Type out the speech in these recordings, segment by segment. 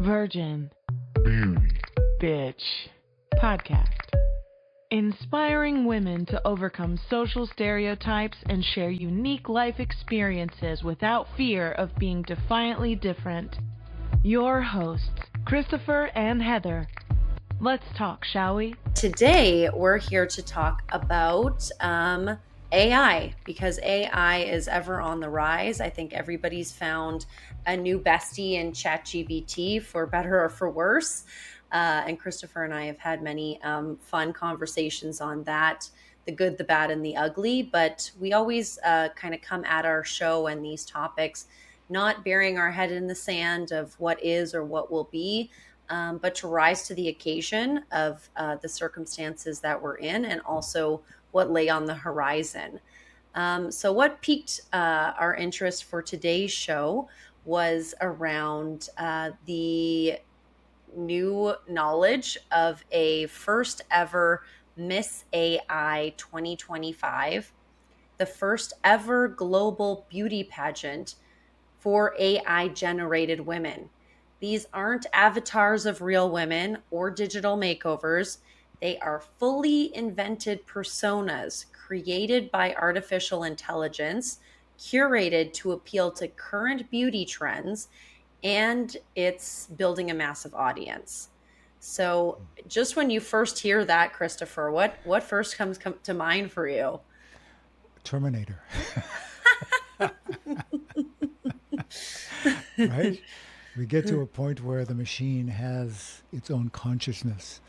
Virgin. Bitch. Podcast. Inspiring women to overcome social stereotypes and share unique life experiences without fear of being defiantly different. Your hosts, Christopher and Heather. Let's talk, shall we? Today, we're here to talk about AI, because AI is ever on the rise. I think everybody's found a new bestie in ChatGPT, for better or for worse. And Christopher and I have had many fun conversations on that, the good, the bad, and the ugly. But we always kind of come at our show and these topics not burying our head in the sand of what is or what will be, but to rise to the occasion of the circumstances that we're in and also what lay on the horizon. So what piqued our interest for today's show was around the new knowledge of a first ever Miss AI 2025, the first ever global beauty pageant for AI generated women. These aren't avatars of real women or digital makeovers. They are fully invented personas created by artificial intelligence, curated to appeal to current beauty trends, and it's building a massive audience. So, just when you first hear that, Christopher, what first comes to mind for you? Terminator. Right? We get to a point where the machine has its own consciousness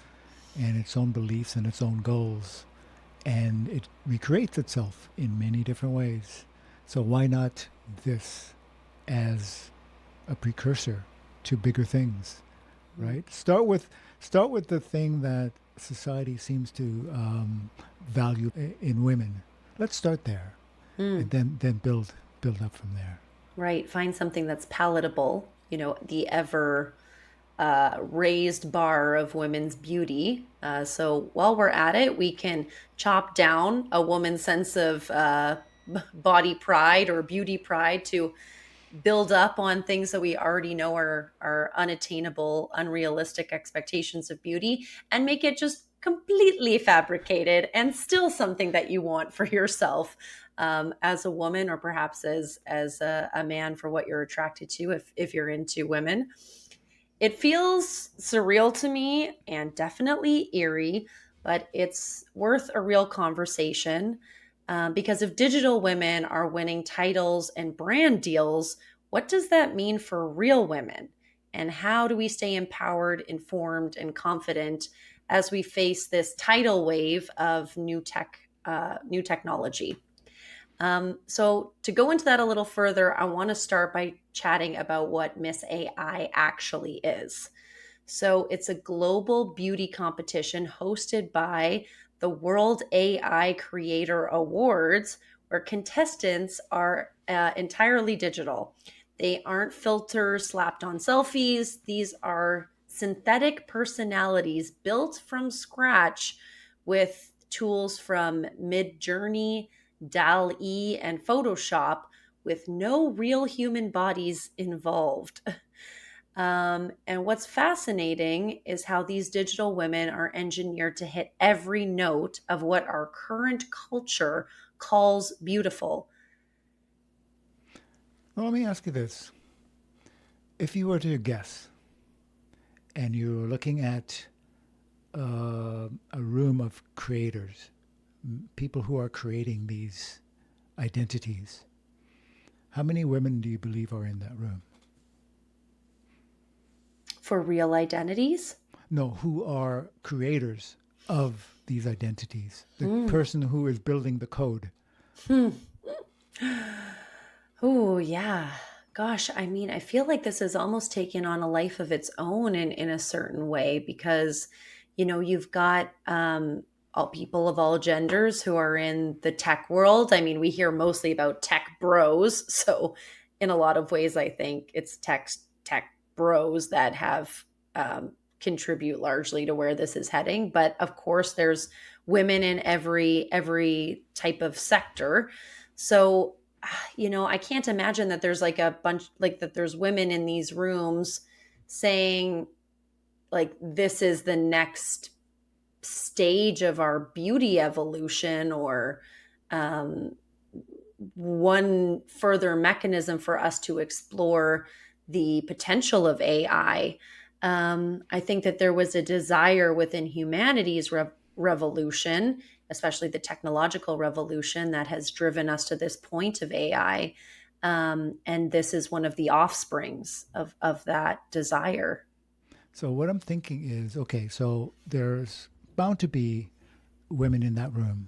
and its own beliefs and its own goals, and it recreates itself in many different ways. So why not this as a precursor to bigger things, right? Start with the thing that society seems to value in women. Let's start there, and then build up from there. Right. Find something that's palatable, the ever raised bar of women's beauty. So while we're at it, we can chop down a woman's sense of body pride or beauty pride to build up on things that we already know are unattainable, unrealistic expectations of beauty, and make it just completely fabricated and still something that you want for yourself as a woman, or perhaps as a man, for what you're attracted to if you're into women. It feels surreal to me and definitely eerie, but it's worth a real conversation. Because if digital women are winning titles and brand deals, what does that mean for real women? And how do we stay empowered, informed, and confident as we face this tidal wave of new technology? So to go into that a little further, I want to start by chatting about what Miss AI actually is. So it's a global beauty competition hosted by the World AI Creator Awards, where contestants are entirely digital. They aren't filters slapped on selfies. These are synthetic personalities built from scratch with tools from Midjourney, DALL-E, and Photoshop, with no real human bodies involved. And what's fascinating is how these digital women are engineered to hit every note of what our current culture calls beautiful. Well, let me ask you this. If you were to guess, and you're looking at a room of creators, people who are creating these identities, how many women do you believe are in that room? For real identities? No, who are creators of these identities. The person who is building the code. Oh, yeah. Gosh, I mean, I feel like this has almost taken on a life of its own in a certain way, because, you've got all people of all genders who are in the tech world. I mean, we hear mostly about tech bros. So in a lot of ways, I think it's tech bros that have contribute largely to where this is heading. But of course, there's women in every type of sector. So, I can't imagine that there's like a bunch, like that there's women in these rooms saying like this is the next stage of our beauty evolution, or um, one further mechanism for us to explore the potential of AI. I think that there was a desire within humanity's revolution, especially the technological revolution that has driven us to this point of AI. And this is one of the offsprings of that desire. So what I'm thinking is, okay, so there's bound to be women in that room,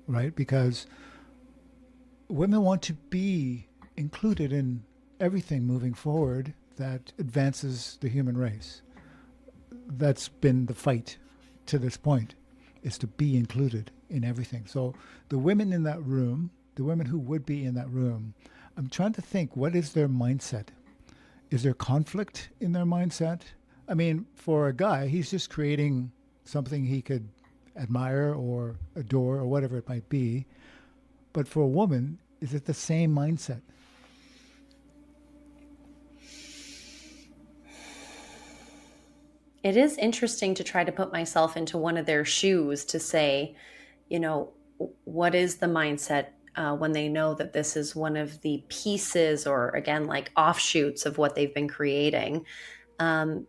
right? Because women want to be included in everything moving forward that advances the human race. That's been the fight to this point, is to be included in everything. So the women in that room, the women who would be in that room, I'm trying to think, what is their mindset? Is there conflict in their mindset? I mean, for a guy, he's just creating something he could admire or adore or whatever it might be. But for a woman, is it the same mindset? It is interesting to try to put myself into one of their shoes to say, you know, what is the mindset when they know that this is one of the pieces, or again, like offshoots of what they've been creating?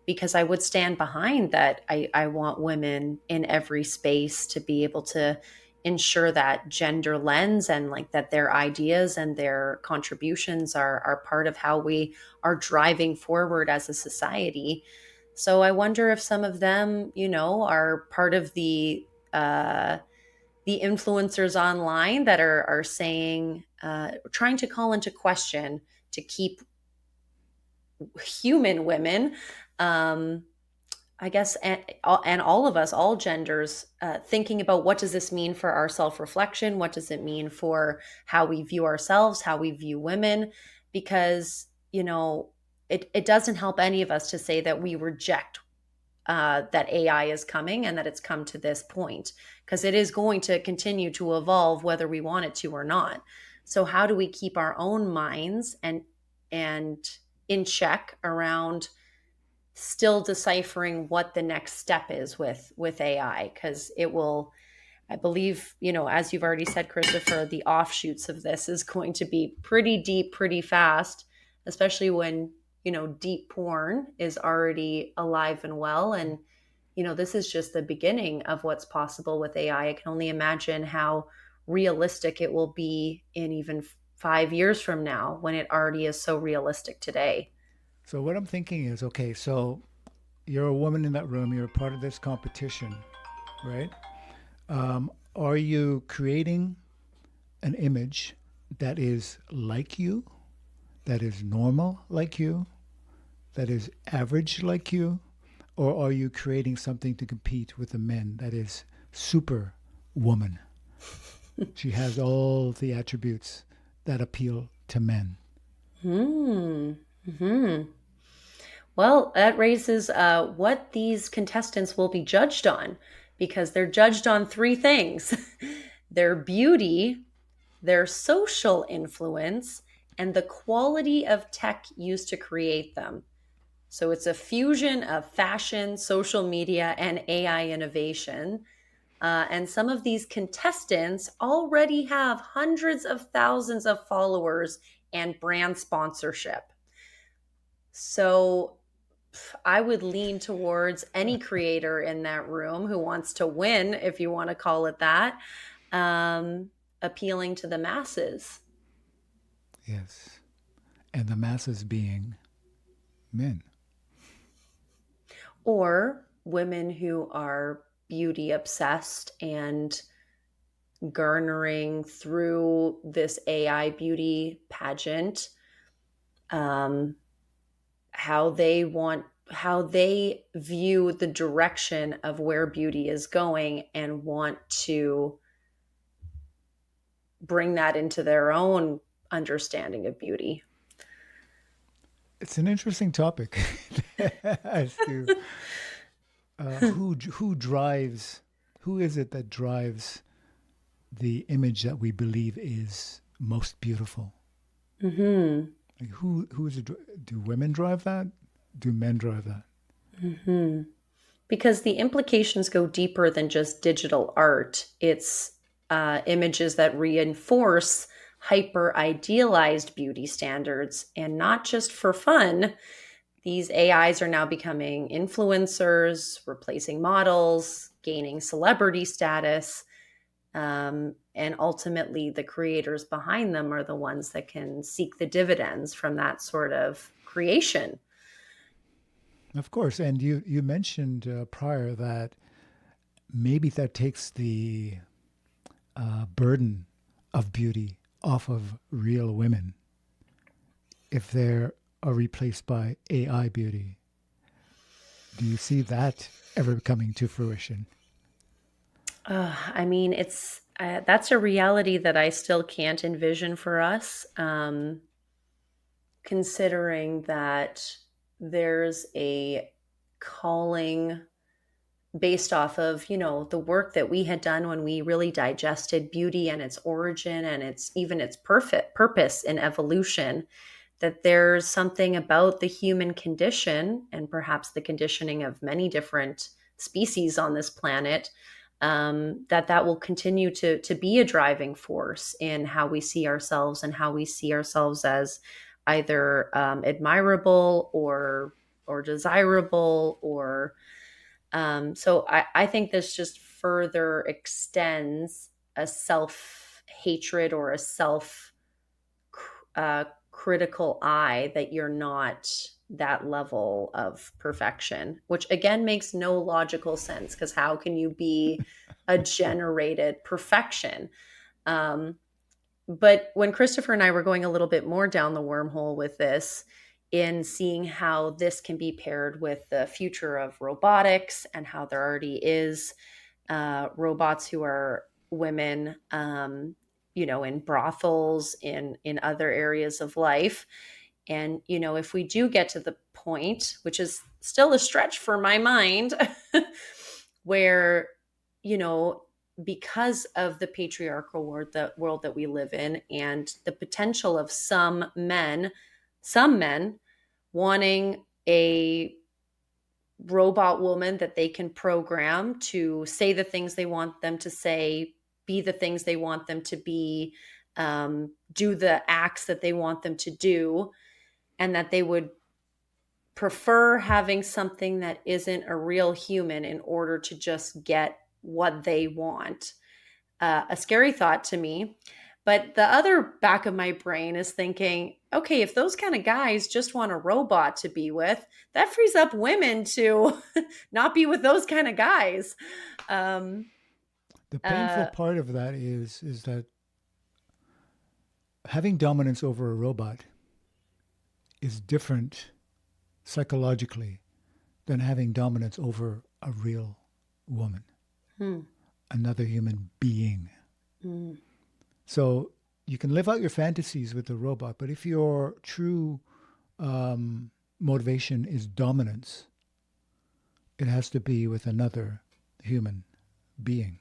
Because I would stand behind that. I want women in every space to be able to ensure that gender lens, and like that their ideas and their contributions are part of how we are driving forward as a society. So I wonder if some of them, are part of the influencers online that are saying, trying to call into question to keep human women, um, I guess, and all of us, all genders, thinking about what does this mean for our self-reflection? What does it mean for how we view ourselves, how we view women? Because, it doesn't help any of us to say that we reject that AI is coming and that it's come to this point, because it is going to continue to evolve whether we want it to or not. So how do we keep our own minds and in check around still deciphering what the next step is with AI? Because it will, I believe, as you've already said, Christopher, the offshoots of this is going to be pretty deep, pretty fast, especially when, deep porn is already alive and well. And, this is just the beginning of what's possible with AI. I can only imagine how realistic it will be in even 5 years from now, when it already is so realistic today. So what I'm thinking is, okay, so you're a woman in that room, you're a part of this competition, right? Are you creating an image that is like you, that is normal like you, that is average like you? Or are you creating something to compete with the men that is super woman? She has all the attributes that appeal to men. Hmm. Hmm. Well, that raises what these contestants will be judged on, because they're judged on three things: their beauty, their social influence, and the quality of tech used to create them. So it's a fusion of fashion, social media, and AI innovation. And some of these contestants already have hundreds of thousands of followers and brand sponsorship. So I would lean towards any creator in that room who wants to win, if you want to call it that, appealing to the masses. Yes. And the masses being men. Or women who are beauty obsessed and garnering through this AI beauty pageant, um, how they view the direction of where beauty is going, and want to bring that into their own understanding of beauty. It's an interesting topic as to who drives, who is it that drives the image that we believe is most beautiful? Hmm. Like who is it? Do women drive that? do men drive that? Hmm. Because the implications go deeper than just digital art. It's images that reinforce hyper idealized beauty standards, and not just for fun. These AIs are now becoming influencers, replacing models, gaining celebrity status. And ultimately, the creators behind them are the ones that can seek the dividends from that sort of creation. Of course. And you mentioned prior that maybe that takes the burden of beauty off of real women if they are replaced by AI beauty. Do you see that ever coming to fruition? I mean, it's that's a reality that I still can't envision for us, considering that there's a calling based off of, the work that we had done when we really digested beauty and its origin and its even its perfect purpose in evolution, that there's something about the human condition and perhaps the conditioning of many different species on this planet, that will continue to be a driving force in how we see ourselves and how we see ourselves as either admirable or desirable, or so I think this just further extends a self hatred or a self critical eye that you're not that level of perfection, which again makes no logical sense, because how can you be a generated perfection? Um, but when Christopher and I were going a little bit more down the wormhole with this, in seeing how this can be paired with the future of robotics and how there already is robots who are women, in brothels, in other areas of life. And, if we do get to the point, which is still a stretch for my mind, where, you know, because of the patriarchal world that we live in, and the potential of some men wanting a robot woman that they can program to say the things they want them to say, be the things they want them to be, do the acts that they want them to do, and that they would prefer having something that isn't a real human in order to just get what they want. A scary thought to me. But the other back of my brain is thinking, okay, if those kind of guys just want a robot to be with, that frees up women to not be with those kind of guys. Um, The painful uh, part of that is that having dominance over a robot is different psychologically than having dominance over a real woman, hmm, another human being. hmm. So you can live out your fantasies with the robot, but if your true motivation is dominance, it has to be with another human being.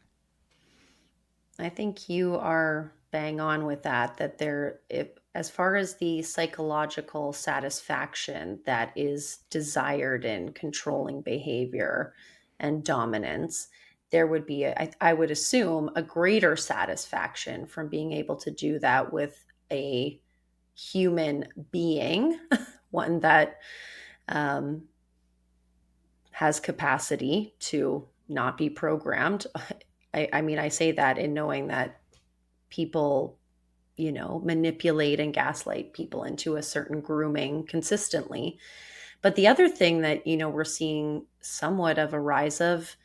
I think you are bang on with that, that there, if, as far as the psychological satisfaction that is desired in controlling behavior and dominance, there would be, I would assume, a greater satisfaction from being able to do that with a human being, one that um, has capacity to not be programmed. I mean, I say that in knowing that people, manipulate and gaslight people into a certain grooming consistently. But the other thing that, we're seeing somewhat of a rise of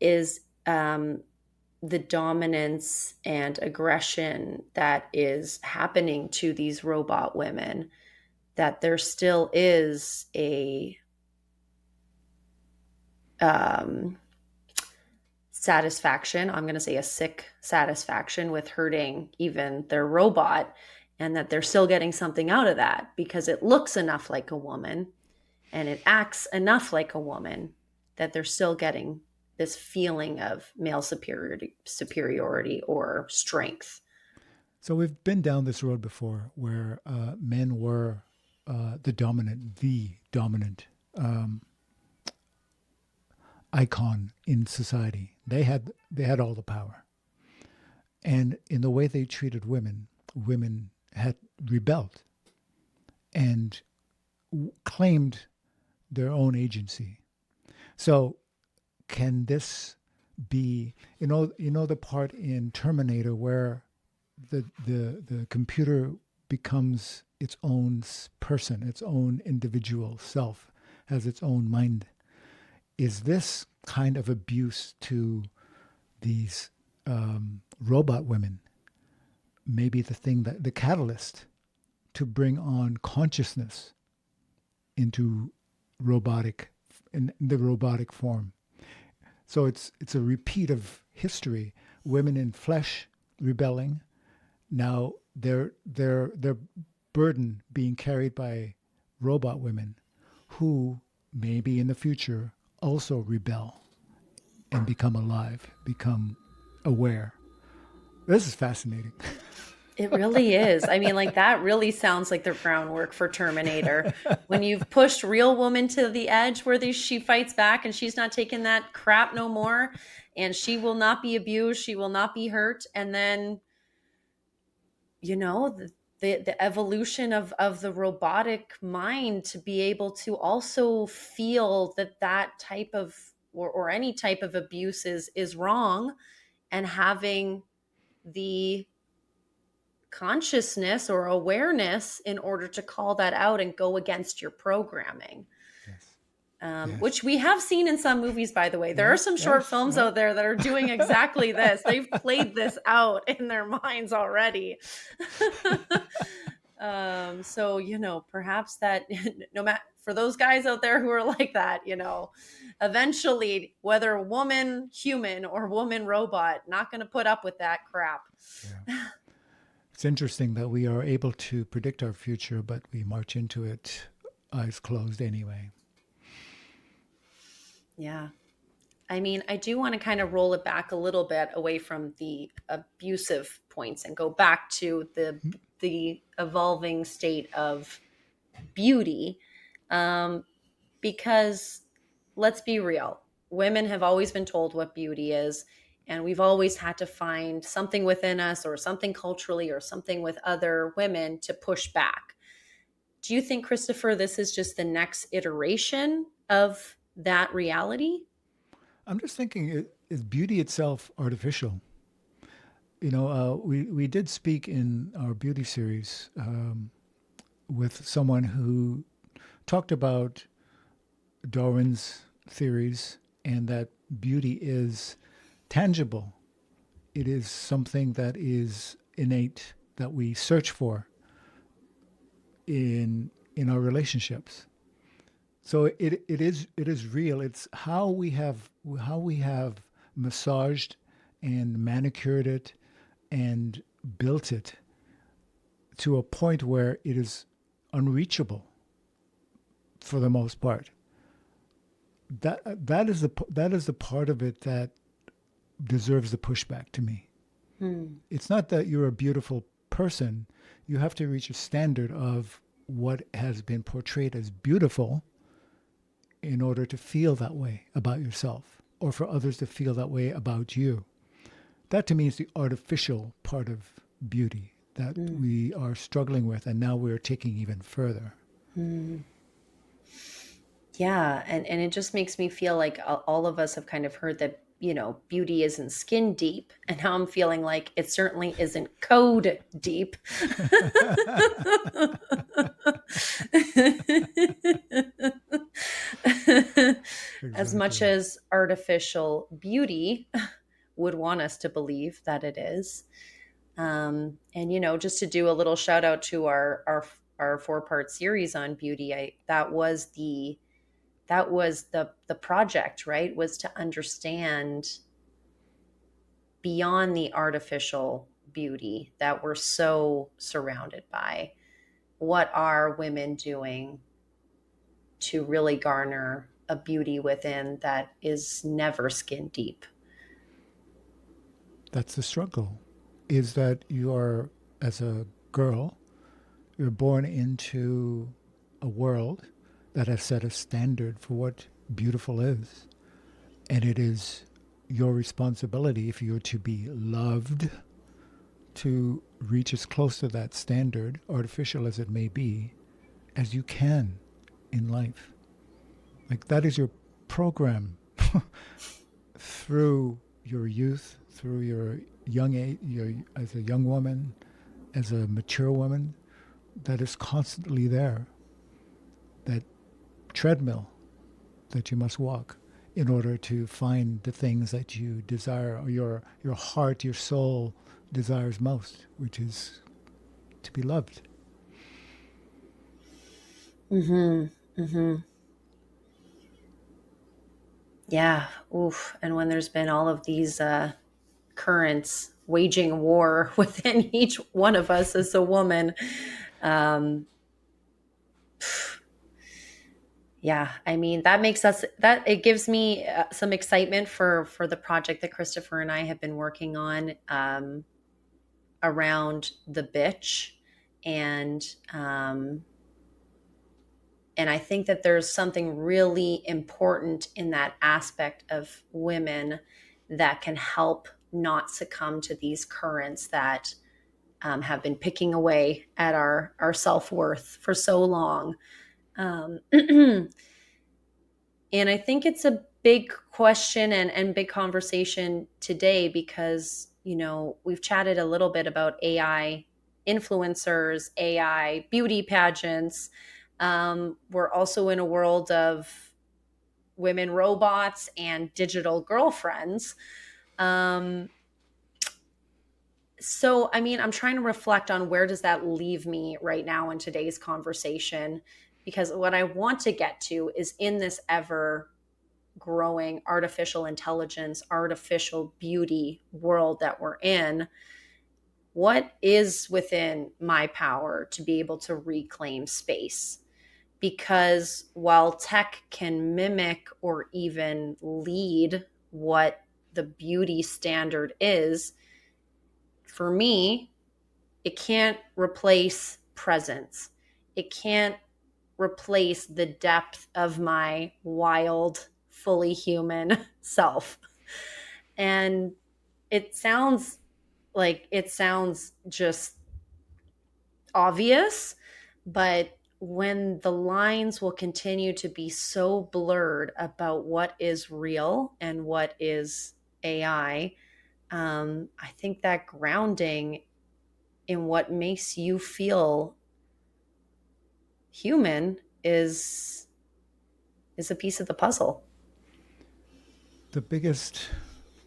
is the dominance and aggression that is happening to these robot women, that there still is a um, satisfaction. I'm going to say a sick satisfaction with hurting even their robot, and that they're still getting something out of that because it looks enough like a woman and it acts enough like a woman, that they're still getting this feeling of male superiority or strength. So we've been down this road before where men were the dominant icon in society. They had all the power, and in the way they treated women, women had rebelled and claimed their own agency. So, can this be, the part in Terminator where the computer becomes its own person, its own individual self, has its own mind? Is this kind of abuse to these robot women maybe the catalyst to bring on consciousness into in the robotic form? So it's a repeat of history. Women in flesh rebelling, now their burden being carried by robot women who maybe in the future also rebel and become alive, become aware. This is fascinating. It really is. I mean, like that really sounds like the groundwork for Terminator. When you've pushed real woman to the edge where she fights back and she's not taking that crap no more, and she will not be abused, she will not be hurt. And then, the evolution of the robotic mind to be able to also feel that type of or any type of abuse is wrong, and having the consciousness or awareness in order to call that out and go against your programming. Yes. Which we have seen in some movies, by the way. There are some short films out there that are doing exactly this. They've played this out in their minds already. So, perhaps that no matter for those guys out there who are like that, eventually, whether woman human or woman robot, not going to put up with that crap. Yeah. It's interesting that we are able to predict our future, but we march into it eyes closed anyway. Yeah. I mean, I do want to kind of roll it back a little bit away from the abusive points and go back to the evolving state of beauty. Because let's be real, women have always been told what beauty is, and we've always had to find something within us or something culturally or something with other women to push back. Do you think, Christopher, this is just the next iteration of that reality? I'm just thinking, is beauty itself artificial? We did speak in our beauty series with someone who talked about Darwin's theories and that beauty is tangible. It is something that is innate, that we search for in our relationships. So it is real. It's how we have massaged and manicured it and built it to a point where it is unreachable for the most part. That is the part of it that deserves the pushback to me. It's not that you're a beautiful person. You have to reach a standard of what has been portrayed as beautiful in order to feel that way about yourself, or for others to feel that way about you. That to me is the artificial part of beauty that we are struggling with, and now we're taking even further. Yeah, and it just makes me feel like all of us have kind of heard that, beauty isn't skin deep, and now I'm feeling like it certainly isn't code deep. As much as artificial beauty would want us to believe that it is. And just to do a little shout out to our 4-part series on beauty, that was the project, right? Was to understand beyond the artificial beauty that we're so surrounded by. What are women doing to really garner a beauty within that is never skin deep? That's the struggle, is that you are, as a girl, you're born into a world that has set a standard for what beautiful is. And it is your responsibility, if you're to be loved, to reach as close to that standard, artificial as it may be, as you can in life. Like that is your program through your youth, through your young age, as a young woman, as a mature woman, that is constantly there. That treadmill that you must walk in order to find the things that you desire, or your heart, your soul desires most, which is to be loved. Yeah. Oof. And when there's been all of these currents waging war within each one of us as a woman, um, yeah, I mean, that makes us, that it gives me some excitement for the project that Christopher and I have been working on, around the bitch. And, and I think that there's something really important in that aspect of women that can help not succumb to these currents that have been picking away at our self-worth for so long. And I think it's a big question and big conversation today because, you know, we've chatted a little bit about AI influencers, AI beauty pageants. We're also in a world of women robots and digital girlfriends. So, I mean, I'm trying to reflect on where does that leave me right now in today's conversation? Because what I want to get to is in this ever growing artificial intelligence, artificial beauty world that we're in, what is within my power to be able to reclaim space? Because while tech can mimic or even lead what the beauty standard is, for me, it can't replace presence. It can't replace the depth of my wild, fully human self. And it sounds just obvious, but when the lines will continue to be so blurred about what is real and what is AI, I think that grounding in what makes you feel human is a piece of the puzzle. The biggest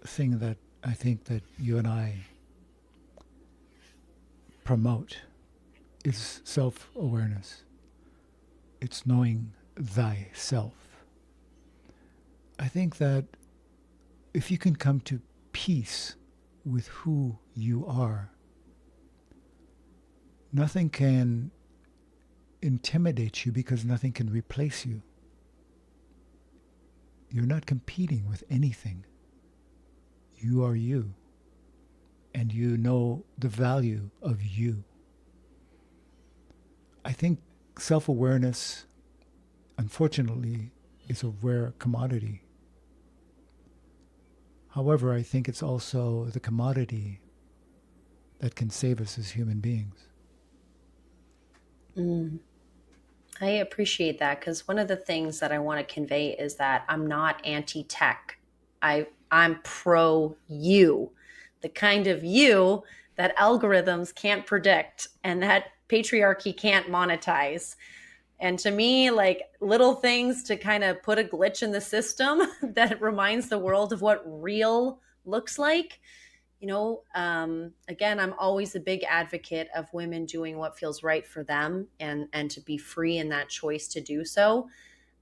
thing that I think that you and I promote is self-awareness. It's knowing thyself. I think that if you can come to peace with who you are, nothing can intimidate you because nothing can replace you. You're not competing with anything. You are you, and you know the value of you. I think self-awareness, unfortunately, is a rare commodity. However, I think it's also the commodity that can save us as human beings. I appreciate that because one of the things that I want to convey is that I'm not anti-tech. I'm pro you, the kind of you that algorithms can't predict and that patriarchy can't monetize. And to me, like little things to kind of put a glitch in the system that reminds the world of what real looks like. You know, again, I'm always a big advocate of women doing what feels right for them and to be free in that choice to do so.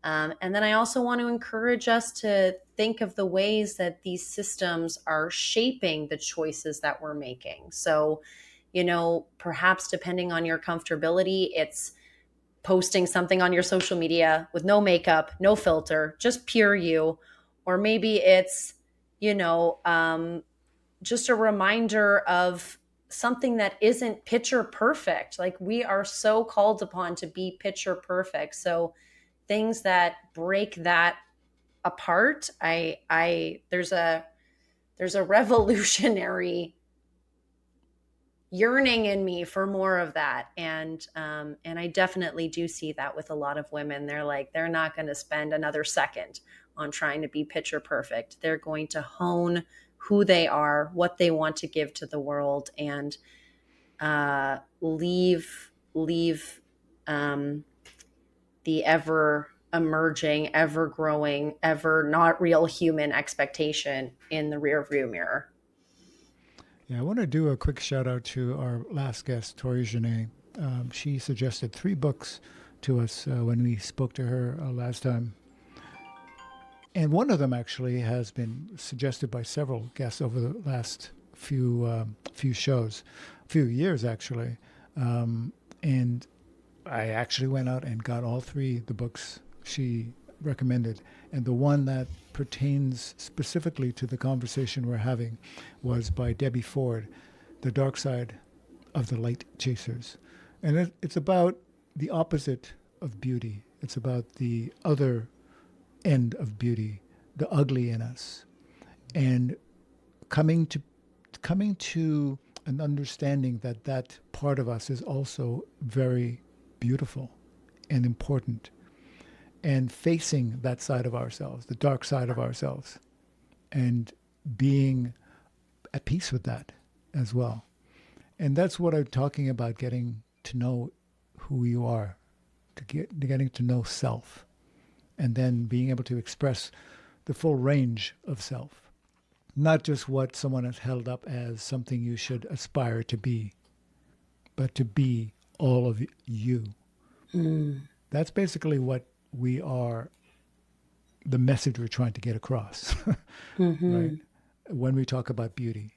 And then I also want to encourage us to think of the ways that these systems are shaping the choices that we're making. So, you know, perhaps depending on your comfortability, it's posting something on your social media with no makeup, no filter, just pure you. Or maybe it's, you know, just a reminder of something that isn't picture perfect. Like, we are so called upon to be picture perfect. So things that break that apart, there's a revolutionary yearning in me for more of that. And I definitely do see that with a lot of women. They're not going to spend another second on trying to be picture perfect. They're going to hone who they are, what they want to give to the world, and leave the ever emerging, ever growing, ever not real human expectation in the rear view mirror. Yeah, I want to do a quick shout out to our last guest, Tori Genet. She suggested 3 books to us when we spoke to her last time. And one of them actually has been suggested by several guests over the last few years actually. And I actually went out and got all 3 the books she recommended. And the one that pertains specifically to the conversation we're having was by Debbie Ford, The Dark Side of the Light Chasers. And it's about the opposite of beauty. It's about the other end of beauty, the ugly in us, and coming to an understanding that that part of us is also very beautiful and important, and facing that side of ourselves, the dark side of ourselves, and being at peace with that as well. And that's what I'm talking about, getting to know who you are, getting to know self, and then being able to express the full range of self, not just what someone has held up as something you should aspire to be, but to be all of you. That's basically what we are, the message we're trying to get across, right? When we talk about beauty.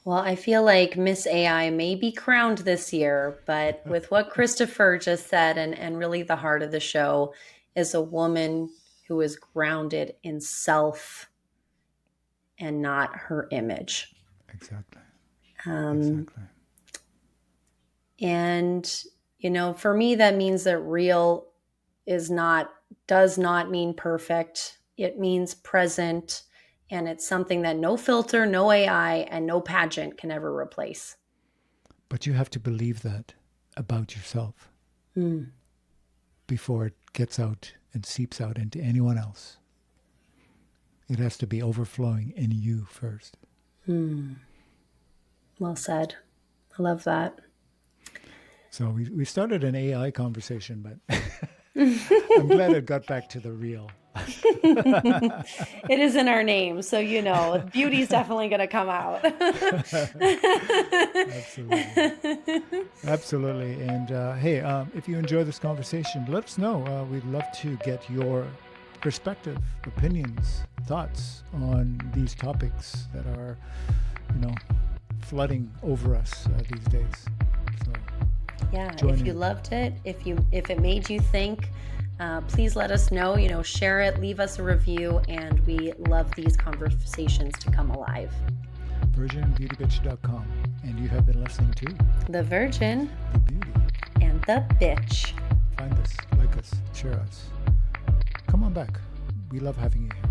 Well, I feel like Miss AI may be crowned this year, but with what Christopher just said, and really the heart of the show, is a woman who is grounded in self and not her image. Exactly. Exactly. And, for me, that means that real does not mean perfect. It means present. And it's something that no filter, no AI, and no pageant can ever replace. But you have to believe that about yourself before it gets out and seeps out into anyone else. It has to be overflowing in you first. Well said. I love that. So we started an AI conversation, but I'm glad it got back to the real. It is in our name, so beauty's definitely going to come out. Absolutely. And hey, if you enjoy this conversation, let us know. We'd love to get your perspective, opinions, thoughts on these topics that are, flooding over us these days. So yeah, if you loved it, if it made you think, please let us know, share it, leave us a review, and we love these conversations to come alive. VIRGIN.BEAUTY.B. And you have been listening to The Virgin, The Beauty, and the Bitch. Find us, like us, share us. Come on back. We love having you here.